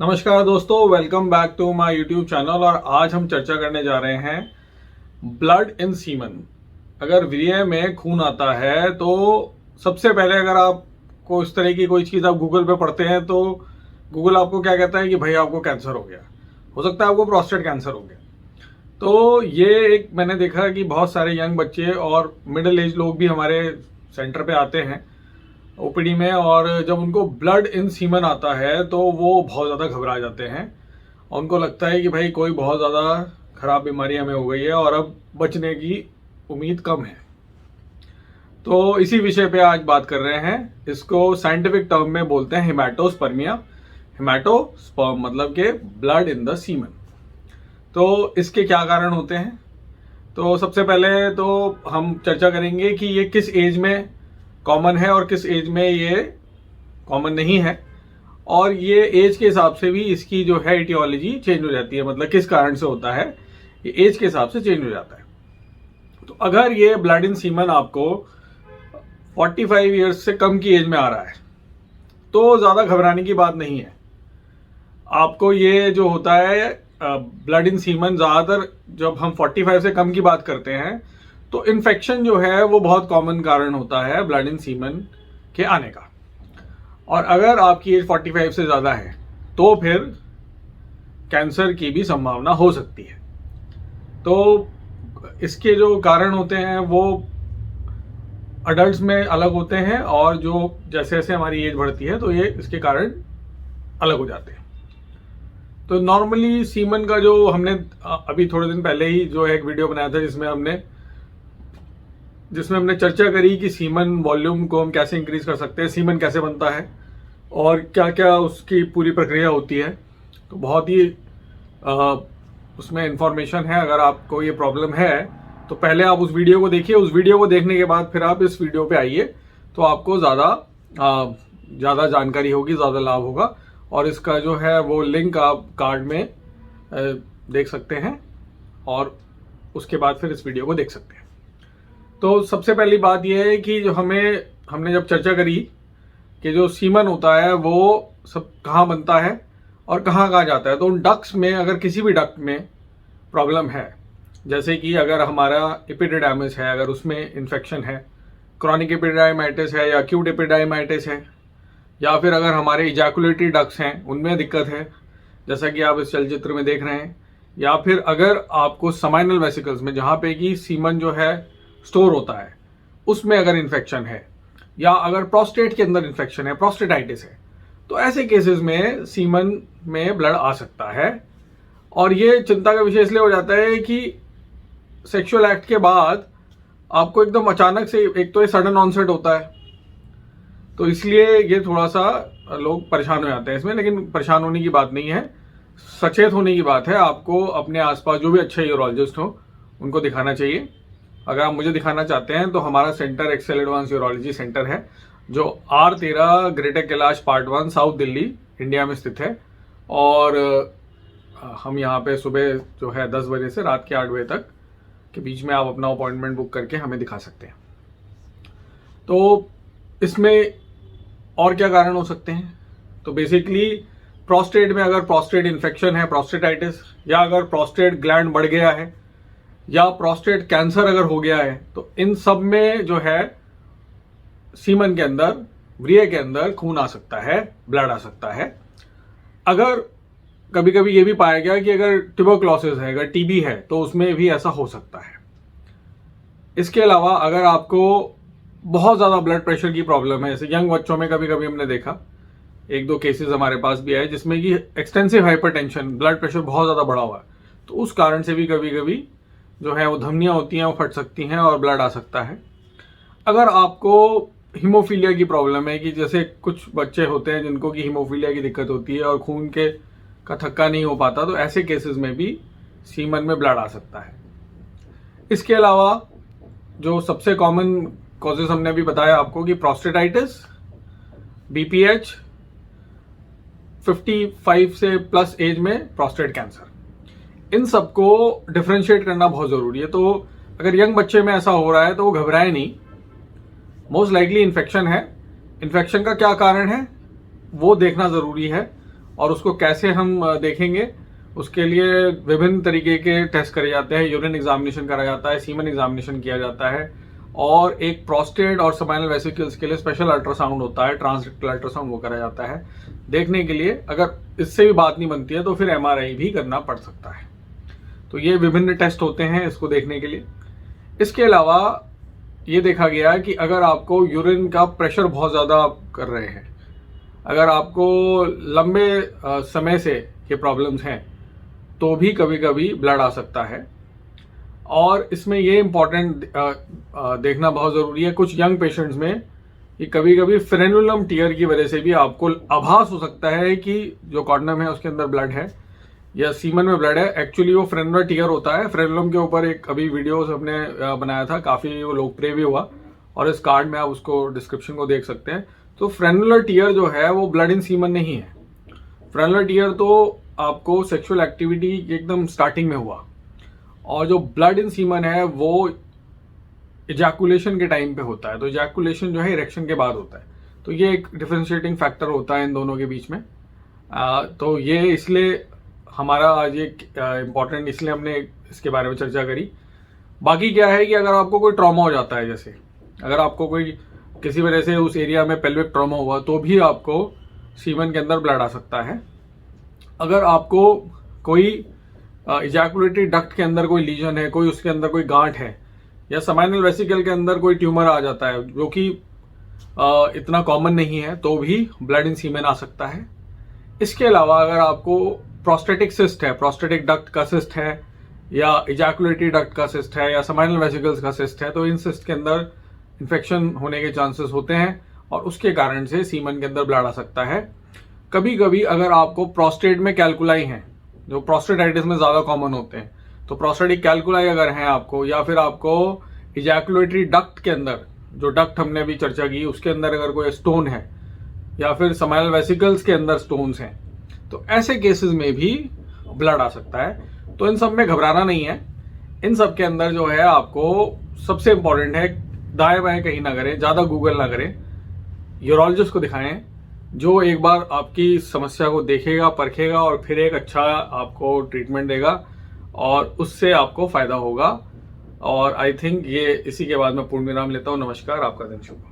नमस्कार दोस्तों, welcome back to my YouTube channel. और आज हम चर्चा करने जा रहे हैं ब्लड इन सीमन। अगर वीर्य में खून आता है तो सबसे पहले अगर आपको इस तरह की कोई चीज़ आप गूगल पे पढ़ते हैं तो गूगल आपको क्या कहता है कि भाई आपको कैंसर हो गया, हो सकता है आपको प्रोस्टेट कैंसर हो गया। तो ये एक मैंने देखा कि बहुत सारे यंग बच्चे और मिडिल एज लोग भी हमारे सेंटर पे आते हैं ओपीडी में, और जब उनको ब्लड इन सीमन आता है तो वो बहुत ज़्यादा घबरा जाते हैं। उनको लगता है कि भाई कोई बहुत ज़्यादा खराब बीमारी हमें हो गई है और अब बचने की उम्मीद कम है। तो इसी विषय पे आज बात कर रहे हैं। इसको साइंटिफिक टर्म में बोलते हैं हेमाटोस्पर्मिया। हेमाटोस्पर्म मतलब के ब्लड इन द सीमन। तो इसके क्या कारण होते हैं? तो सबसे पहले तो हम चर्चा करेंगे कि ये किस एज में कॉमन है और किस एज में ये कॉमन नहीं है, और ये एज के हिसाब से भी इसकी जो है इटियोलॉजी चेंज हो जाती है। मतलब किस कारण से होता है, ये एज के हिसाब से चेंज हो जाता है। तो अगर ये ब्लड इन सीमन आपको 45 ईयर्स से कम की एज में आ रहा है तो ज़्यादा घबराने की बात नहीं है। आपको ये जो होता है ब्लड इन सीमन, ज़्यादातर जब हम 45 से कम की बात करते हैं तो इन्फेक्शन जो है वो बहुत कॉमन कारण होता है ब्लड इन सीमन के आने का। और अगर आपकी एज 45 से ज़्यादा है तो फिर कैंसर की भी संभावना हो सकती है। तो इसके जो कारण होते हैं वो अडल्ट्स में अलग होते हैं, और जो जैसे जैसे हमारी एज बढ़ती है तो ये इसके कारण अलग हो जाते हैं। तो नॉर्मली सीमन का जो हमने अभी थोड़े दिन पहले ही जो है एक वीडियो बनाया था जिसमें हमने चर्चा करी कि सीमन वॉल्यूम को हम कैसे इंक्रीज कर सकते हैं, सीमन कैसे बनता है और क्या क्या उसकी पूरी प्रक्रिया होती है। तो बहुत ही उसमें इंफॉर्मेशन है। अगर आपको ये प्रॉब्लम है तो पहले आप उस वीडियो को देखिए। उस वीडियो को देखने के बाद फिर आप इस वीडियो पे आइए तो आपको ज़्यादा जानकारी होगी, ज़्यादा लाभ होगा। और इसका जो है वो लिंक आप कार्ड में देख सकते हैं और उसके बाद फिर इस वीडियो को देख सकते हैं। तो सबसे पहली बात यह है कि जो हमने जब चर्चा करी कि जो सीमन होता है वो सब कहाँ बनता है और कहाँ कहाँ जाता है, तो उन डक्ट्स में अगर किसी भी डक्ट में प्रॉब्लम है, जैसे कि अगर हमारा एपिडिडाइमिस है, अगर उसमें इन्फेक्शन है, क्रॉनिक एपिडिडाइमाइटिस है या एक्यूट एपिडिडाइमाइटिस है, या फिर अगर हमारे इजैकुलेटरी डक्ट्स हैं उनमें दिक्कत है जैसा कि आप इस चलचित्र में देख रहे हैं, या फिर अगर आपको समाइनल वेसिकल्स में जहाँ पे कि सीमन जो है स्टोर होता है उसमें अगर इन्फेक्शन है, या अगर प्रोस्टेट के अंदर इन्फेक्शन है, प्रोस्टेटाइटिस है, तो ऐसे केसेस में सीमन में ब्लड आ सकता है। और ये चिंता का विषय इसलिए हो जाता है कि सेक्सुअल एक्ट के बाद आपको एकदम अचानक से, एक तो ये सडन ऑनसेट होता है, तो इसलिए ये थोड़ा सा लोग परेशान हो जाते हैं इसमें। लेकिन परेशान होने की बात नहीं है, सचेत होने की बात है। आपको अपने आसपास जो भी अच्छे यूरोलॉजिस्ट हो उनको दिखाना चाहिए। अगर आप मुझे दिखाना चाहते हैं तो हमारा centre Excel advance urology centre है जो R13 Greater Kailash part 1 South Delhi India में स्थित है। और हम यहाँ पे सुबह जो है 10 बजे से रात के 8 बजे तक के बीच में आप अपना अपॉइंटमेंट बुक करके हमें दिखा सकते हैं। तो इसमें और क्या कारण हो सकते हैं? तो बेसिकली प्रोस्टेट में अगर प्रोस्टेट इन्फेक्शन है, प्रोस्टेटाइटिस, या अगर प्रोस्टेट ग्लैंड बढ़ गया है, या प्रोस्टेट कैंसर अगर हो गया है, तो इन सब में जो है सीमन के अंदर, वीर्य के अंदर खून आ सकता है, ब्लड आ सकता है। अगर कभी कभी ये भी पाया गया कि अगर ट्यूबरक्लोसिस है, अगर टीबी है, तो उसमें भी ऐसा हो सकता है। इसके अलावा अगर आपको बहुत ज़्यादा ब्लड प्रेशर की प्रॉब्लम है, जैसे यंग बच्चों में कभी कभी हमने देखा, 1-2 केसेस हमारे पास भी आए जिसमें कि एक्सटेंसिव हाइपरटेंशन, ब्लड प्रेशर बहुत ज़्यादा बढ़ा हुआ है, तो उस कारण से भी कभी कभी जो है वो धमनियाँ होती हैं वो फट सकती हैं और ब्लड आ सकता है। अगर आपको हीमोफीलिया की प्रॉब्लम है, कि जैसे कुछ बच्चे होते हैं जिनको कि हीमोफीलिया की दिक्कत होती है और खून का थक्का नहीं हो पाता, तो ऐसे केसेस में भी सीमन में ब्लड आ सकता है। इसके अलावा जो सबसे कॉमन कॉजेज हमने अभी बताया आपको कि प्रोस्टेटाइटिस, BPH, 55 से प्लस एज में प्रोस्टेट कैंसर, इन सबको डिफ्रेंशिएट करना बहुत ज़रूरी है। तो अगर यंग बच्चे में ऐसा हो रहा है तो वो घबराए नहीं, मोस्ट लाइकली इन्फेक्शन है। इन्फेक्शन का क्या कारण है वो देखना ज़रूरी है। और उसको कैसे हम देखेंगे, उसके लिए विभिन्न तरीके के टेस्ट करे जाते हैं। यूरिन एग्जामिनेशन करा जाता है, सीमन एग्जामिनेशन किया जाता है, और एक प्रोस्टेट और स्पाइनल वेसिकल्स के लिए स्पेशल अल्ट्रासाउंड होता है, ट्रांसरेक्टल अल्ट्रासाउंड, वो करा जाता है देखने के लिए। अगर इससे भी बात नहीं बनती है तो फिर MRI भी करना पड़ सकता है। तो ये विभिन्न टेस्ट होते हैं इसको देखने के लिए। इसके अलावा ये देखा गया कि अगर आपको यूरिन का प्रेशर बहुत ज़्यादा कर रहे हैं, अगर आपको लंबे समय से ये प्रॉब्लम्स हैं, तो भी कभी कभी ब्लड आ सकता है। और इसमें ये इम्पॉर्टेंट देखना बहुत ज़रूरी है, कुछ यंग पेशेंट्स में कि कभी कभी फ्रेनुलम टीयर की वजह से भी आपको आभास हो सकता है कि जो कॉर्डनम है उसके अंदर ब्लड है या सीमन में ब्लड है। एक्चुअली वो फ्रेनुलर टीयर होता है। फ्रेनुलम के ऊपर एक अभी वीडियो हमने बनाया था, काफ़ी वो लोकप्रिय भी हुआ, और इस कार्ड में आप उसको डिस्क्रिप्शन को देख सकते हैं। तो फ्रेनुलर टीयर जो है वो ब्लड इन सीमन नहीं है। फ्रेनुलर टीयर तो आपको सेक्सुअल एक्टिविटी एकदम स्टार्टिंग में हुआ, और जो ब्लड इन सीमन है वो इजैकुलेशन के टाइम पे होता है। तो इजैकुलेशन जो है इरेक्शन के बाद होता है। तो ये एक डिफरेंशिएटिंग फैक्टर होता है इन दोनों के बीच में। तो ये इसलिए हमारा आज एक इम्पॉर्टेंट, इसलिए हमने इसके बारे में चर्चा करी। बाकी क्या है कि अगर आपको कोई ट्रॉमा हो जाता है, जैसे अगर आपको कोई किसी वजह से उस एरिया में पेल्विक ट्रॉमा हुआ, तो भी आपको सीमन के अंदर ब्लड आ सकता है। अगर आपको कोई इजैकुलेटरी डक्ट के अंदर कोई लीजन है, कोई उसके अंदर कोई गांठ है, या स्पाइनल वेसिकल के अंदर कोई ट्यूमर आ जाता है जो कि इतना कॉमन नहीं है, तो भी ब्लड इन सीमन आ सकता है। इसके अलावा अगर आपको प्रोस्टेटिक सिस्ट है, प्रोस्टेटिक डक्ट का सिस्ट है, या इजैकुलेटरी डक्ट का सिस्ट है, या स्पाइनल वेसिकल्स का सिस्ट है, तो इन सिस्ट के अंदर इन्फेक्शन होने के चांसेस होते हैं, और उसके कारण से सीमन के अंदर ब्लड आ सकता है। कभी कभी अगर आपको प्रोस्टेट में कैल्कुलाई हैं, जो प्रोस्टेटाइटिस में ज़्यादा कॉमन होते हैं, तो प्रोस्टेटिक कैल्कुलाई अगर हैं आपको, या फिर आपको इजैकुलेटरी डक्ट के अंदर, जो डक्ट हमने अभी चर्चा की उसके अंदर अगर कोई स्टोन है, या फिर स्पाइनल वेसिकल्स के अंदर स्टोन्स हैं, तो ऐसे केसेस में भी ब्लड आ सकता है। तो इन सब में घबराना नहीं है। इन सब के अंदर जो है आपको सबसे इंपॉर्टेंट है, दाएं बाएं कहीं ना करें, ज़्यादा गूगल ना करें, यूरोलॉजिस्ट को दिखाएं, जो एक बार आपकी समस्या को देखेगा, परखेगा, और फिर एक अच्छा आपको ट्रीटमेंट देगा, और उससे आपको फायदा होगा। और आई थिंक ये इसी के बाद मैं पूर्ण विराम लेता हूँ। नमस्कार, आपका दिन शुभ हो।